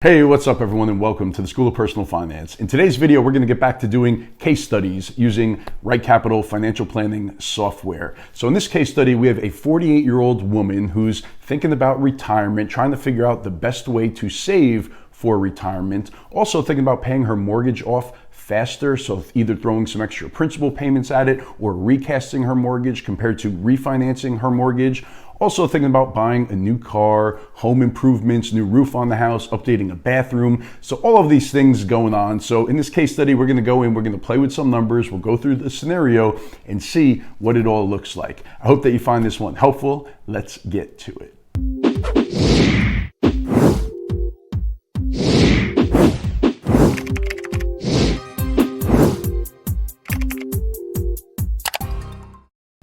Hey, what's up everyone, and welcome to the School of Personal Finance. In today's video, we're going to get back to doing case studies using Right Capital financial planning software. So in this case study, we have a 48-year-old woman who's thinking about retirement, trying to figure out the best way to save for retirement, also thinking about paying her mortgage off faster, so either throwing some extra principal payments at it or recasting her mortgage compared to refinancing her mortgage. Also thinking about buying a new car, home improvements, new roof on the house, updating a bathroom. So all of these things going on. So in this case study, we're going to go in, we're going to play with some numbers, we'll go through the scenario and see what it all looks like. I hope that you find this one helpful. Let's get to it.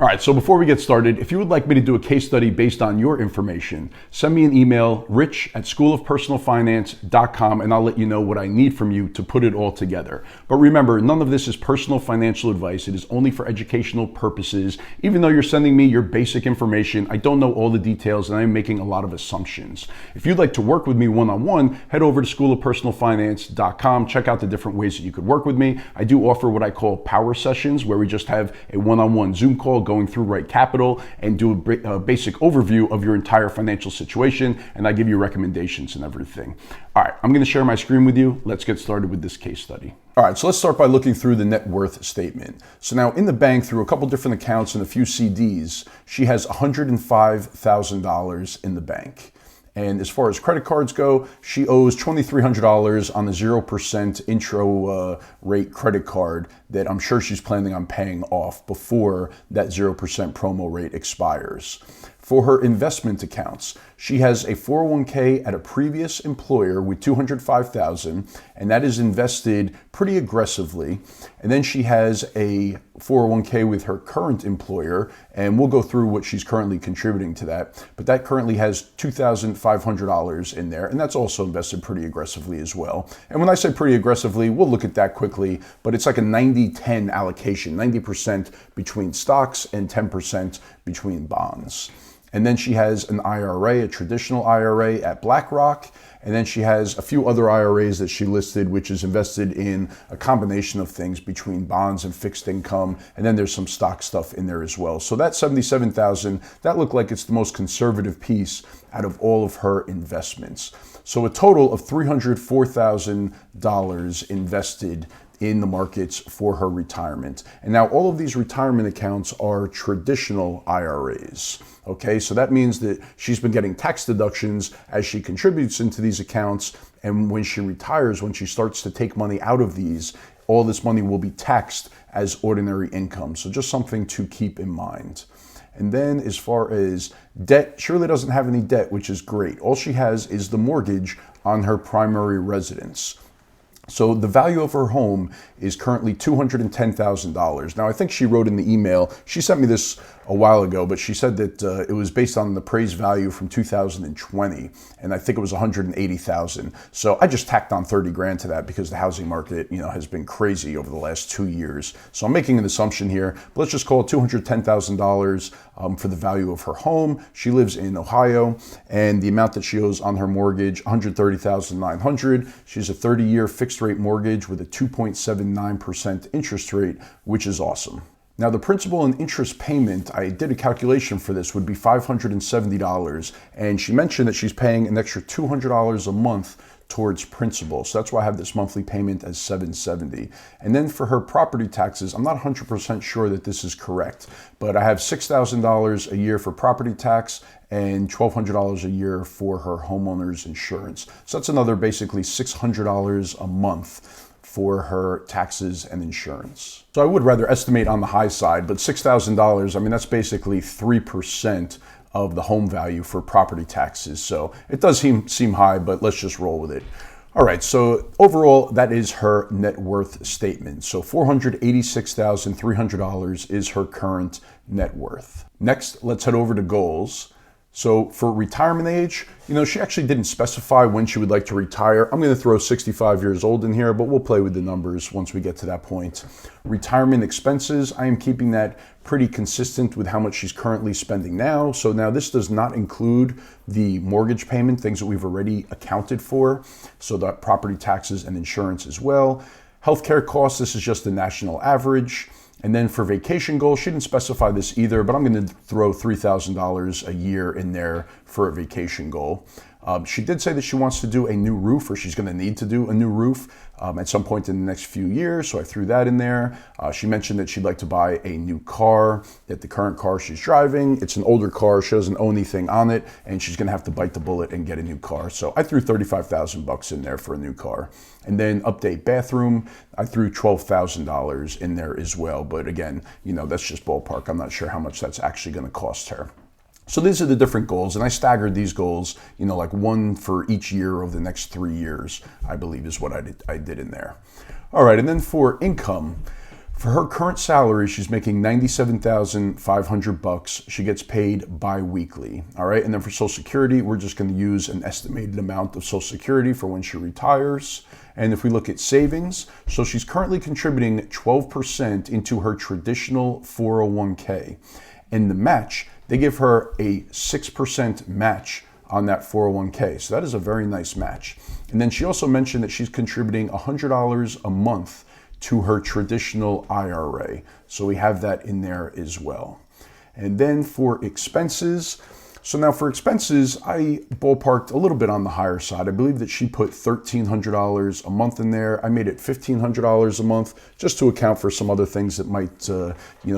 All right, so before we get started, if you would like me to do a case study based on your information, send me an email, rich@schoolofpersonalfinance.com, and I'll let you know what I need from you to put it all together. But remember, none of this is personal financial advice. It is only for educational purposes. Even though you're sending me your basic information, I don't know all the details and I'm making a lot of assumptions. If you'd like to work with me one-on-one, head over to schoolofpersonalfinance.com. Check out the different ways that you could work with me. I do offer what I call power sessions, where we just have a one-on-one Zoom call going through Right Capital and do a basic overview of your entire financial situation, and I give you recommendations and everything. All right, I'm going to share my screen with you. Let's get started with this case study. All right, so let's start by looking through the net worth statement. So now in the bank, through a couple different accounts and a few CDs, she has $105,000 in the bank. And as far as credit cards go, she owes $2,300 on the 0% intro rate credit card that I'm sure she's planning on paying off before that 0% promo rate expires. For her investment accounts, she has a 401k at a previous employer with $205,000, and that is invested pretty aggressively. And then she has a 401k with her current employer, and we'll go through what she's currently contributing to that. But that currently has $2,500 in there, and that's also invested pretty aggressively as well. And when I say pretty aggressively, we'll look at that quickly, but it's like a 90-10 allocation, 90% between stocks and 10% between bonds. And then she has an IRA, a traditional IRA at BlackRock. And then she has a few other IRAs that she listed, which is invested in a combination of things between bonds and fixed income. And then there's some stock stuff in there as well. So that $77,000, that looked like it's the most conservative piece out of all of her investments. So a total of $304,000 invested in the markets for her retirement. And now all of these retirement accounts are traditional IRAs. Okay, so that means that she's been getting tax deductions as she contributes into these accounts. And when she retires, when she starts to take money out of these, all this money will be taxed as ordinary income. So just something to keep in mind. And then as far as debt, she really doesn't have any debt, which is great. All she has is the mortgage on her primary residence. So the value of her home is currently $210,000. Now, I think she wrote in the email, she sent me this a while ago, but she said that it was based on the appraised value from 2020, and I think it was $180,000. So I just tacked on 30 grand to that because the housing market, has been crazy over the last 2 years. So I'm making an assumption here, but let's just call it $210,000 for the value of her home. She lives in Ohio, and the amount that she owes on her mortgage, $130,900. She's a 30-year fixed rate mortgage with a 2.79% interest rate, which is awesome. Now the principal and interest payment, I did a calculation for this, would be $570. And she mentioned that she's paying an extra $200 a month towards principal. So that's why I have this monthly payment as $770. And then for her property taxes, I'm not 100% sure that this is correct, but I have $6,000 a year for property tax and $1,200 a year for her homeowner's insurance. So that's another basically $600 a month for her taxes and insurance. So I would rather estimate on the high side, but $6,000, I mean, that's basically 3% of the home value for property taxes. So it does seem high, but let's just roll with it. All right, so overall, that is her net worth statement. So $486,300 is her current net worth. Next, let's head over to goals. So for retirement age, she actually didn't specify when she would like to retire. I'm going to throw 65 years old in here, but we'll play with the numbers once we get to that point. Retirement expenses, I am keeping that pretty consistent with how much she's currently spending now. So now this does not include the mortgage payment, things that we've already accounted for. So that property taxes and insurance as well. Healthcare costs, this is just the national average. And then for vacation goals, she didn't specify this either, but I'm going to throw $3,000 a year in there for a vacation goal. She did say that she wants to do a new roof, or she's going to need to do a new roof at some point in the next few years, so I threw that in there. She mentioned that she'd like to buy a new car, that the current car she's driving, it's an older car, she doesn't own anything on it, and she's going to have to bite the bullet and get a new car. So I threw $35,000 in there for a new car. And then update bathroom, I threw $12,000 in there as well. But again, that's just ballpark. I'm not sure how much that's actually going to cost her. So these are the different goals, and I staggered these goals, like one for each year of the next 3 years, I believe is what I did in there. All right, and then for income, for her current salary, she's making $97,500. She gets paid bi-weekly. All right, and then for Social Security, we're just going to use an estimated amount of Social Security for when she retires. And if we look at savings, so she's currently contributing 12% into her traditional 401k. And the match, they give her a 6% match on that 401k. So that is a very nice match. And then she also mentioned that she's contributing $100 a month to her traditional IRA. So we have that in there as well. And then for expenses, so now for expenses, I ballparked a little bit on the higher side. I believe that she put $1,300 a month in there. I made it $1,500 a month just to account for some other things that might,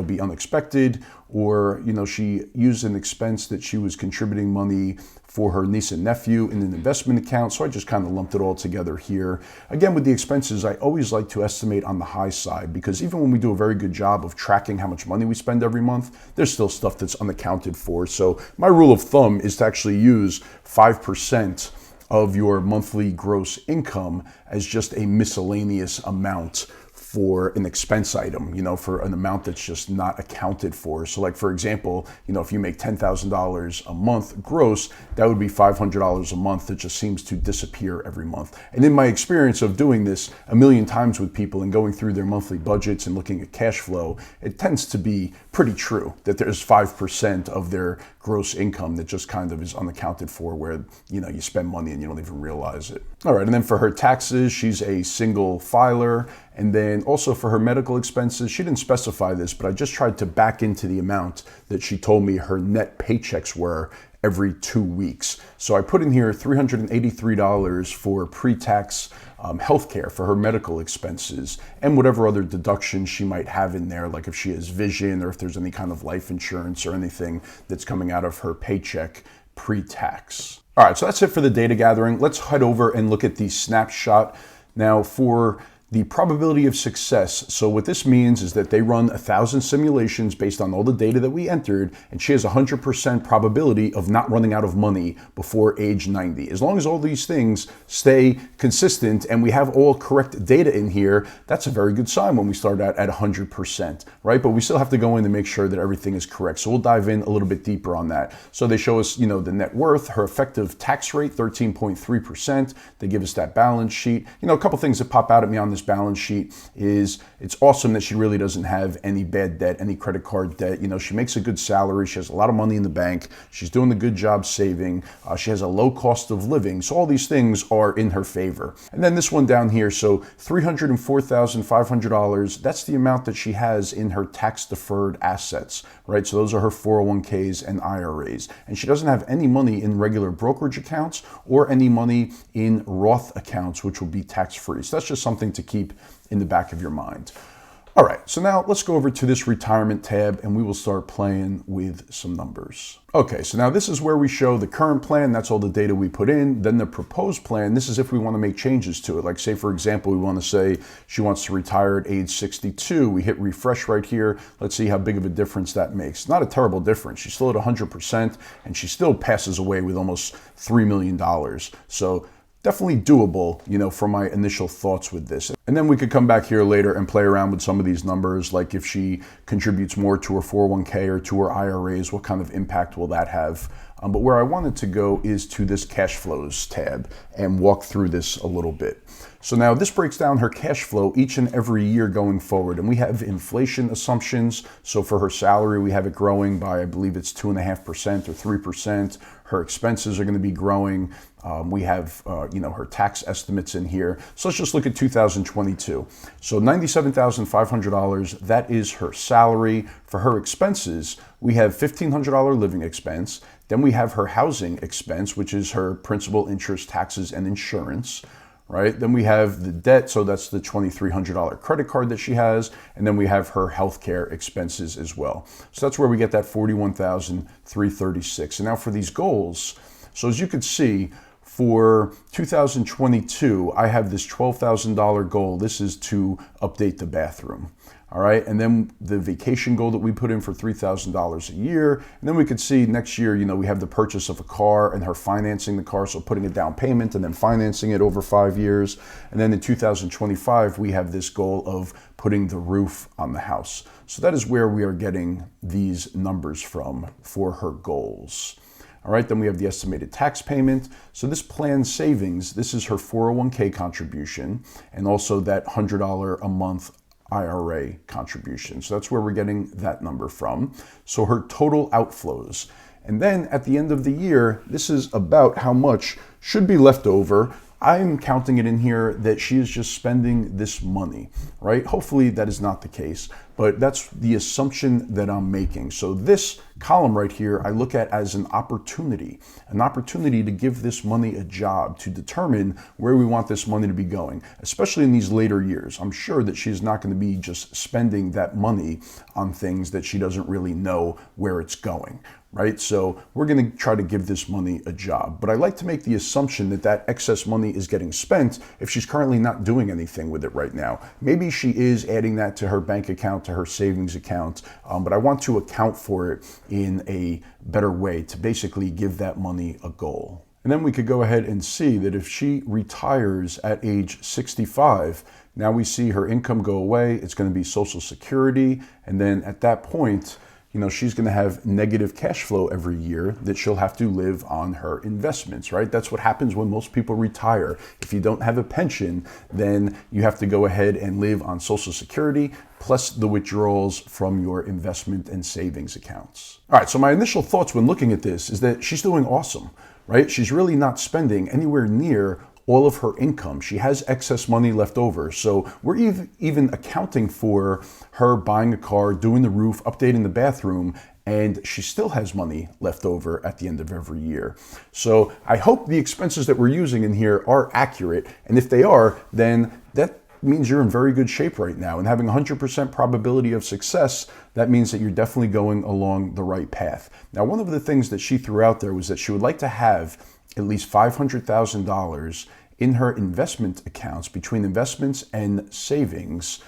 be unexpected, or, she used an expense that she was contributing money for her niece and nephew in an investment account. So I just kind of lumped it all together here. Again, with the expenses, I always like to estimate on the high side, because even when we do a very good job of tracking how much money we spend every month, there's still stuff that's unaccounted for. So my rule of thumb is to actually use 5% of your monthly gross income as just a miscellaneous amount for an expense item, for an amount that's just not accounted for. So like, for example, if you make $10,000 a month gross, that would be $500 a month that just seems to disappear every month. And in my experience of doing this a million times with people and going through their monthly budgets and looking at cash flow, it tends to be pretty true that there's 5% of their gross income that just kind of is unaccounted for, where, you spend money and you don't even realize it. All right, and then for her taxes, she's a single filer. And then also for her medical expenses, she didn't specify this, but I just tried to back into the amount that she told me her net paychecks were every 2 weeks. So I put in here $383 for pre-tax healthcare for her medical expenses, and whatever other deductions she might have in there, like if she has vision or if there's any kind of life insurance or anything that's coming out of her paycheck pre-tax. All right, so that's it for the data gathering. Let's head over and look at the snapshot. Now for the probability of success. So what this means is that they run 1,000 simulations based on all the data that we entered, and she has 100% probability of not running out of money before age 90. As long as all these things stay consistent and we have all correct data in here, that's a very good sign when we start out at 100%, right? But we still have to go in and make sure that everything is correct. So we'll dive in a little bit deeper on that. So they show us, the net worth, her effective tax rate, 13.3%. They give us that balance sheet. A couple things that pop out at me on this balance sheet is it's awesome that she really doesn't have any bad debt, any credit card debt. She makes a good salary. She has a lot of money in the bank. She's doing a good job saving. She has a low cost of living. So all these things are in her favor. And then this one down here, so $304,500, that's the amount that she has in her tax deferred assets, right? So those are her 401ks and IRAs. And she doesn't have any money in regular brokerage accounts or any money in Roth accounts, which will be tax free. So that's just something to keep in the back of your mind. All right, so now let's go over to this retirement tab and we will start playing with some numbers. Okay, so now this is where we show the current plan. That's all the data we put in. Then the proposed plan, this is if we want to make changes to it. Like say, for example, we want to say she wants to retire at age 62. We hit refresh right here. Let's see how big of a difference that makes. Not a terrible difference. She's still at 100% and she still passes away with almost $3 million. So definitely doable, from my initial thoughts with this. And then we could come back here later and play around with some of these numbers, like if she contributes more to her 401k or to her IRAs, what kind of impact will that have But where I wanted to go is to this cash flows tab and walk through this a little bit. So now this breaks down her cash flow each and every year going forward. And we have inflation assumptions. So for her salary, we have it growing by, I believe it's 2.5% or 3%. Her expenses are going to be growing. We have, her tax estimates in here. So let's just look at 2022. So $97,500, that is her salary. For her expenses, we have $1,500 living expense. Then we have her housing expense, which is her principal, interest, taxes, and insurance. Right? Then we have the debt, so that's the $2,300 credit card that she has, and then we have her healthcare expenses as well. So that's where we get that $41,336. And now for these goals, so as you could see, for 2022, I have this $12,000 goal. This is to update the bathroom. All right, and then the vacation goal that we put in for $3,000 a year. And then we could see next year, we have the purchase of a car and her financing the car, so putting a down payment and then financing it over 5 years. And then in 2025, we have this goal of putting the roof on the house. So that is where we are getting these numbers from for her goals. All right, then we have the estimated tax payment. So this planned savings, this is her 401k contribution, and also that $100 a month IRA contribution. So that's where we're getting that number from. So her total outflows. And then at the end of the year, this is about how much should be left over. I'm counting it in here that she is just spending this money, right? Hopefully that is not the case, but that's the assumption that I'm making. So this column right here, I look at as an opportunity to give this money a job, to determine where we want this money to be going, especially in these later years. I'm sure that she's not going to be just spending that money on things that she doesn't really know where it's going. Right? So we're going to try to give this money a job. But I like to make the assumption that that excess money is getting spent if she's currently not doing anything with it right now. Maybe she is adding that to her bank account, to her savings account, but I want to account for it in a better way to basically give that money a goal. And then we could go ahead and see that if she retires at age 65, now we see her income go away. It's going to be Social Security. And then at that point, she's going to have negative cash flow every year that she'll have to live on her investments, right? That's what happens when most people retire. If you don't have a pension, then you have to go ahead and live on Social Security plus the withdrawals from your investment and savings accounts. All right, so my initial thoughts when looking at this is that she's doing awesome, right? She's really not spending anywhere near all of her income. She has excess money left over. So we're even accounting for her buying a car, doing the roof, updating the bathroom, and she still has money left over at the end of every year. So I hope the expenses that we're using in here are accurate. And if they are, then that means you're in very good shape right now. And having 100% probability of success, that means that you're definitely going along the right path. Now, one of the things that she threw out there was that she would like to have at least $500,000 in her investment accounts, between investments and savings,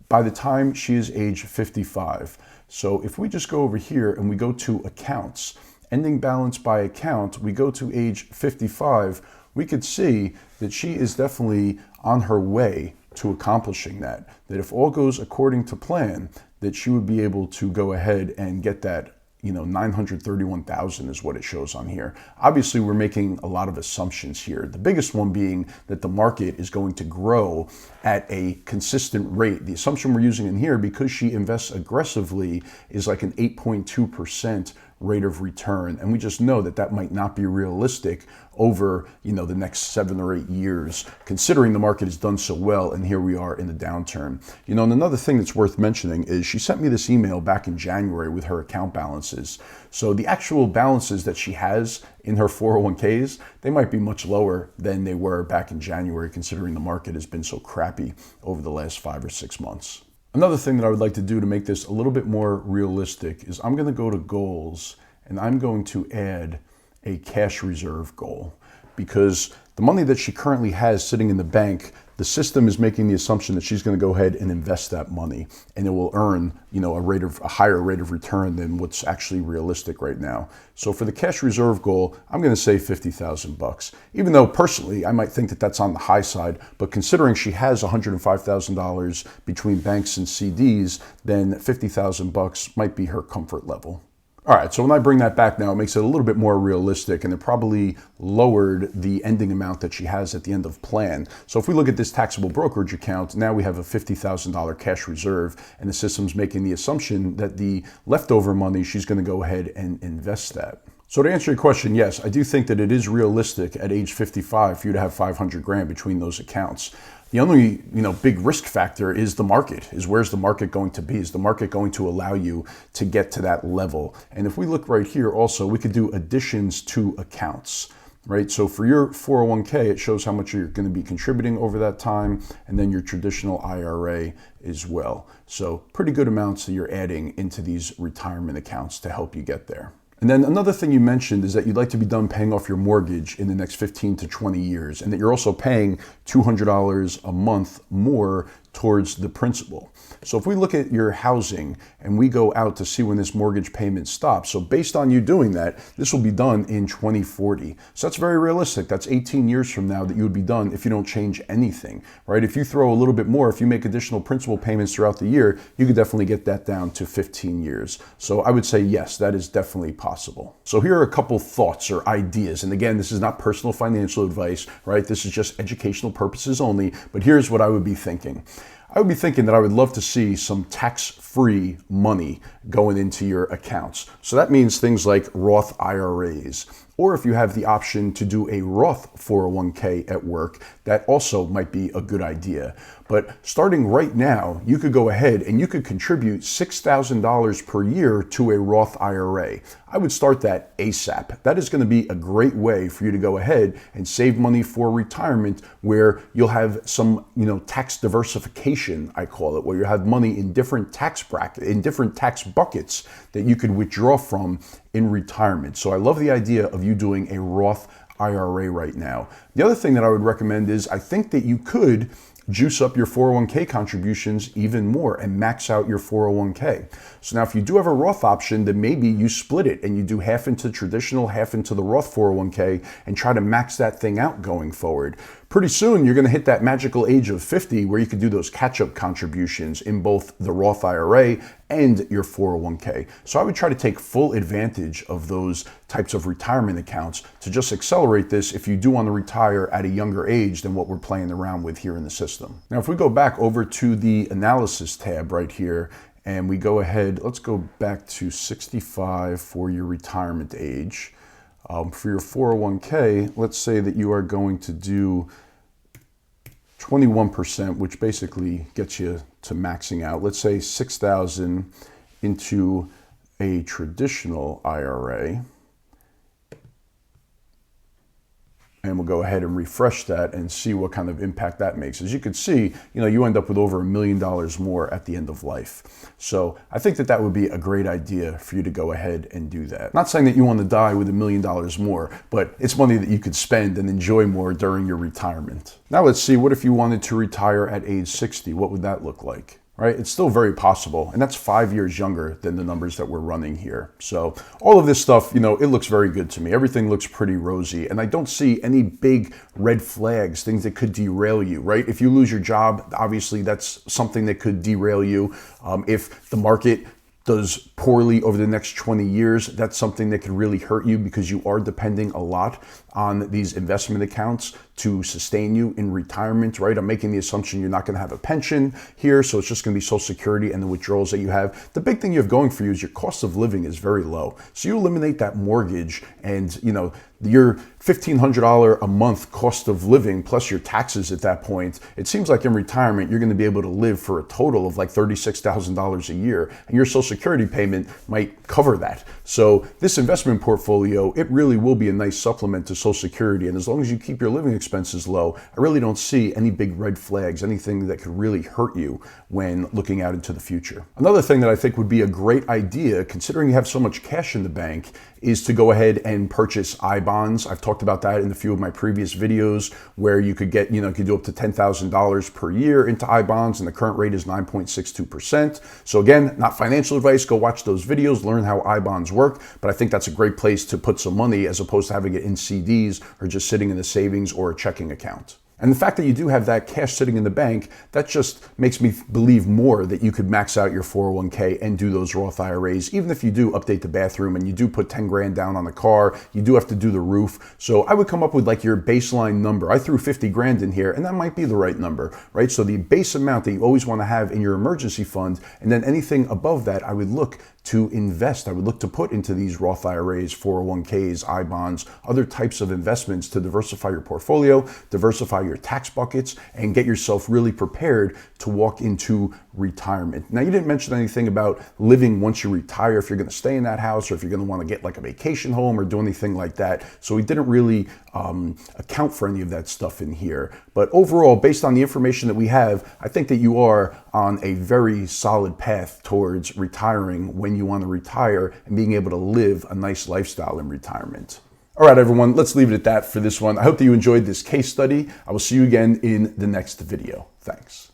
by the time she is age 55. So if we just go over here and we go to accounts, ending balance by account, we go to age 55, we could see that she is definitely on her way to accomplishing that. That if all goes according to plan, that she would be able to go ahead and get that $931,000 is what it shows on here. Obviously, we're making a lot of assumptions here. The biggest one being that the market is going to grow at a consistent rate. The assumption we're using in here, because she invests aggressively, is like an 8.2% rate of return. And we just know that that might not be realistic over, the next 7 or 8 years, considering the market has done so well, and here we are in the downturn. And another thing that's worth mentioning is she sent me this email back in January with her account balances. So the actual balances that she has in her 401ks, they might be much lower than they were back in January, considering the market has been so crappy over the last 5 or 6 months. Another thing that I would like to do to make this a little bit more realistic is I'm going to go to goals and I'm going to add a cash reserve goal, because the money that she currently has sitting in the bank, the system is making the assumption that she's going to go ahead and invest that money and it will earn, a higher rate of return than what's actually realistic right now. So for the cash reserve goal, I'm going to say $50,000, even though personally I might think that that's on the high side, but considering she has $105,000 between banks and CDs, then $50,000 might be her comfort level. All right, so when I bring that back now, it makes it a little bit more realistic, and it probably lowered the ending amount that she has at the end of plan. So if we look at this taxable brokerage account, now we have a $50,000 cash reserve, and the system's making the assumption that the leftover money, she's going to go ahead and invest that. So to answer your question, yes, I do think that it is realistic at age 55 for you to have 500 grand between those accounts. The only, big risk factor is the market, is where's the market going to be? Is the market going to allow you to get to that level? And if we look right here also, we could do additions to accounts, right? So for your 401k, it shows how much you're going to be contributing over that time, and then your traditional IRA as well. So pretty good amounts that you're adding into these retirement accounts to help you get there. And then another thing you mentioned is that you'd like to be done paying off your mortgage in the next 15 to 20 years, and that you're also paying $200 a month more towards the principal. So if we look at your housing and we go out to see when this mortgage payment stops, so based on you doing that, this will be done in 2040. So that's very realistic. That's 18 years from now that you would be done if you don't change anything, right? If you throw a little bit more, if you make additional principal payments throughout the year, you could definitely get that down to 15 years. So I would say yes, that is definitely possible. So here are a couple thoughts or ideas. And again, this is not personal financial advice, right? This is just educational purposes only, but here's what I would be thinking. I would be thinking that I would love to see some tax-free money going into your accounts. So that means things like Roth IRAs, or if you have the option to do a Roth 401k at work, that also might be a good idea. But starting right now, you could go ahead and you could contribute $6,000 per year to a Roth IRA. I would start that ASAP. That is going to be a great way for you to go ahead and save money for retirement, where you'll have some, tax diversification, I call it, where you have money in different tax brackets, in different tax buckets that you could withdraw from in retirement. So I love the idea of you doing a Roth IRA right now. The other thing that I would recommend is I think that you could juice up your 401k contributions even more and max out your 401k. So now if you do have a Roth option, then maybe you split it and you do half into traditional, half into the Roth 401k and try to max that thing out going forward. Pretty soon, you're going to hit that magical age of 50 where you can do those catch-up contributions in both the Roth IRA and your 401k. So I would try to take full advantage of those types of retirement accounts to just accelerate this if you do want to retire at a younger age than what we're playing around with here in the system. Now, if we go back over to the analysis tab right here, and we go ahead, let's go back to 65 for your retirement age. For your 401k, let's say that you are going to do 21%, which basically gets you to maxing out. Let's say 6,000 into a traditional IRA. And we'll go ahead and refresh that and see what kind of impact that makes. As you can see, you end up with over $1 million more at the end of life. So I think that that would be a great idea for you to go ahead and do that. Not saying that you want to die with $1 million more, but it's money that you could spend and enjoy more during your retirement. Now let's see, what if you wanted to retire at age 60? What would that look like? Right? It's still very possible. And that's 5 years younger than the numbers that we're running here. So all of this stuff, it looks very good to me. Everything looks pretty rosy. And I don't see any big red flags, things that could derail you, right? If you lose your job, obviously that's something that could derail you. If the market does poorly over the next 20 years, that's something that could really hurt you because you are depending a lot on these investment accounts to sustain you in retirement, right? I'm making the assumption you're not going to have a pension here, so it's just going to be Social Security and the withdrawals that you have. The big thing you have going for you is your cost of living is very low. So you eliminate that mortgage and, your $1,500 a month cost of living plus your taxes at that point. It seems like in retirement, you're going to be able to live for a total of like $36,000 a year, and your Social Security payment might cover that. So this investment portfolio, it really will be a nice supplement to Social Security. And as long as you keep your living expenses low, I really don't see any big red flags, anything that could really hurt you when looking out into the future. Another thing that I think would be a great idea, considering you have so much cash in the bank, is to go ahead and purchase I-bonds. I've talked about that in a few of my previous videos, where you could get, you could do up to $10,000 per year into I-bonds, and the current rate is 9.62%. So again, not financial advice. Go watch those videos, learn how I-bonds work. But I think that's a great place to put some money as opposed to having it in CDs or just sitting in a savings or a checking account. And the fact that you do have that cash sitting in the bank, that just makes me believe more that you could max out your 401k and do those Roth IRAs. Even if you do update the bathroom and you do put 10 grand down on the car, you do have to do the roof. So I would come up with like your baseline number. I threw 50 grand in here and that might be the right number, right? So the base amount that you always want to have in your emergency fund, and then anything above that, I would look to invest. I would look to put into these Roth IRAs, 401ks, I bonds, other types of investments to diversify your portfolio, diversify your tax buckets, and get yourself really prepared to walk into retirement. Now, you didn't mention anything about living once you retire, if you're going to stay in that house or if you're going to want to get like a vacation home or do anything like that. So we didn't really account for any of that stuff in here. But overall, based on the information that we have, I think that you are on a very solid path towards retiring when you want to retire and being able to live a nice lifestyle in retirement. All right, everyone, let's leave it at that for this one. I hope that you enjoyed this case study. I will see you again in the next video. Thanks.